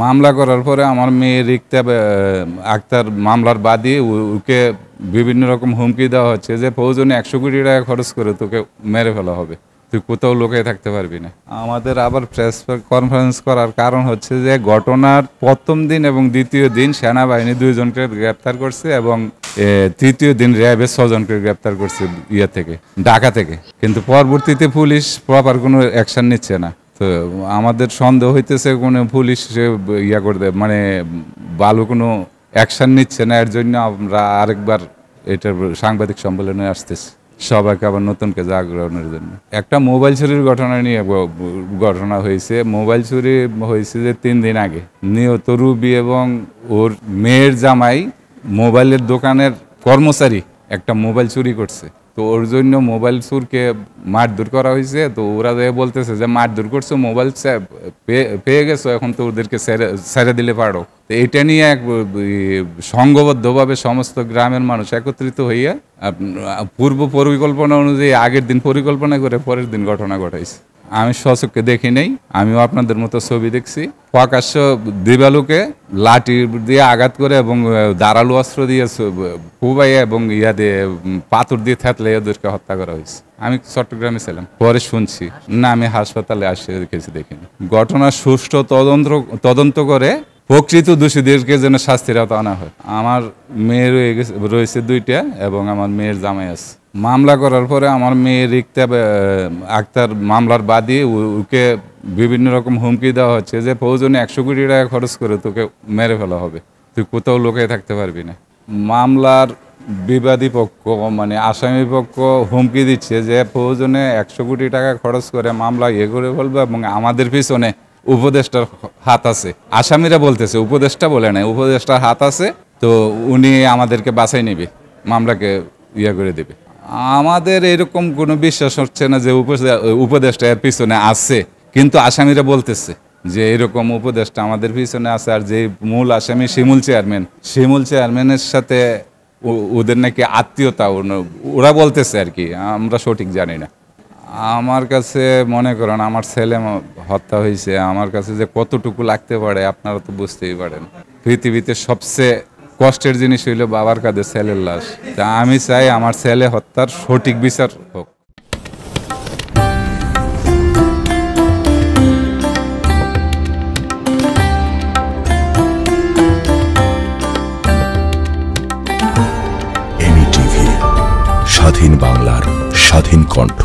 মামলা করার পরে আমার মেয়ে রিক্তা আক্তার মামলার বাদী ওকে বিভিন্ন রকম হুমকি দেওয়া হচ্ছে যে প্রয়োজনে 100 কোটি টাকা খরচ করে তোকে মেরে ফেলা হবে, তুই কোথাও লুকিয়ে থাকতে পারবি না। আমাদের আবার প্রেস কনফারেন্স করার কারণ হচ্ছে যে ঘটনার প্রথম দিন এবং দ্বিতীয় দিন সেনাবাহিনী 2 জনকে গ্রেপ্তার করছে এবং তৃতীয় দিন র্যাবের 6 জনকে গ্রেপ্তার করছে ঢাকা থেকে, কিন্তু পরবর্তীতে পুলিশ প্রপার কোনো অ্যাকশন নিচ্ছে না। তো আমাদের সন্দেহ হইতেছে কোনো পুলিশ মানে ভালো কোনো অ্যাকশন নিচ্ছে না, এর জন্য আমরা আরেকবার এটার সাংবাদিক সম্মেলনে আসতেছি সবাইকে আবার নতুনকে জাগরণের জন্য। একটা মোবাইল চুরির ঘটনা নিয়ে ঘটনা হয়েছে। মোবাইল চুরি হয়েছে যে 3 দিন আগে। নিহত রুবি এবং ওর মেয়ের জামাই মোবাইলের দোকানের কর্মচারী একটা মোবাইল চুরি করছে, তো ওর জন্য মোবাইল চোরকে মারধর করা হয়েছে। তো ওরা বলতেছে যে মারধর করছো, মোবাইল পেয়ে গেছো, এখন তো ওদেরকে ছেড়ে দিলে পারো। তো এটা নিয়ে এক সংঘবদ্ধভাবে সমস্ত গ্রামের মানুষ একত্রিত হইয়া পূর্ব পরিকল্পনা অনুযায়ী আগের দিন পরিকল্পনা করে পরের দিন ঘটনা ঘটাইছে। আমি সচক্ষে দেখি নাই, আমিও আপনাদের মতো ছবি দেখছি। প্রকাশ্য দিবালুকে লাঠি দিয়ে আঘাত করে এবং ধারালো অস্ত্র দিয়ে কুবাইয়া এবং দিয়ে পাথর দিয়ে থেতলে ওদেরকে হত্যা করা হয়েছে। আমি চট্টগ্রামে ছিলাম, পরে শুনছি, না আমি হাসপাতালে আসে দেখেছি, দেখিনি। ঘটনার সুষ্ঠু তদন্ত করে প্রকৃত দোষীদেরকে যেন শাস্তির আওতায় আনা হয়। আমার মেয়ে রয়েছে 2টা এবং আমার মেয়ের জামাই আছে। মামলা করার পরে আমার মেয়ে রিক্তা আক্তার মামলার বাদী ওকে বিভিন্ন রকম হুমকি দেওয়া হচ্ছে যে প্রয়োজনে 100 কোটি টাকা খরচ করে তোকে মেরে ফেলা হবে, তুই কোথাও লুকিয়ে থাকতে পারবি না। মামলার বিবাদী পক্ষ মানে আসামি পক্ষ হুমকি দিচ্ছে যে প্রয়োজনে 100 কোটি টাকা খরচ করে মামলা করে ফেলবে এবং আমাদের পিছনে উপদেষ্টার হাত আছে। আসামিরা বলতেছে, উপদেষ্টা বলে নাই, উপদেষ্টার হাত আছে, তো উনি আমাদেরকে বাঁচাই নেবে, মামলাকে করে দেবে। আমাদের এরকম কোনো বিশ্বাস হচ্ছে না যে উপদেষ্টা এর পিছনে আছে, কিন্তু আসামিরা বলতেছে যে এরকম উপদেষ্টা আমাদের পিছনে আছে। আর যে মূল আসামি শিমুল চেয়ারম্যানের সাথে ওদের নাকি আত্মীয়তা, ওরা বলতেছে আর কি, আমরা সঠিক জানি না। আমার কাছে মনে করেন আমার ছেলে হত্যা হয়েছে, আমার কাছে যে কতটুকু লাগতে পারে আপনারা তো বুঝতেই পারেন। পৃথিবীতে সবচেয়ে কষ্টের জিনিস হইল বাবার কাঁধে ছেলের লাশ। তা আমি চাই আমার ছেলে হত্যার সঠিক বিচার হোক। এমই টিভি, স্বাধীন বাংলার স্বাধীন কণ্ঠ।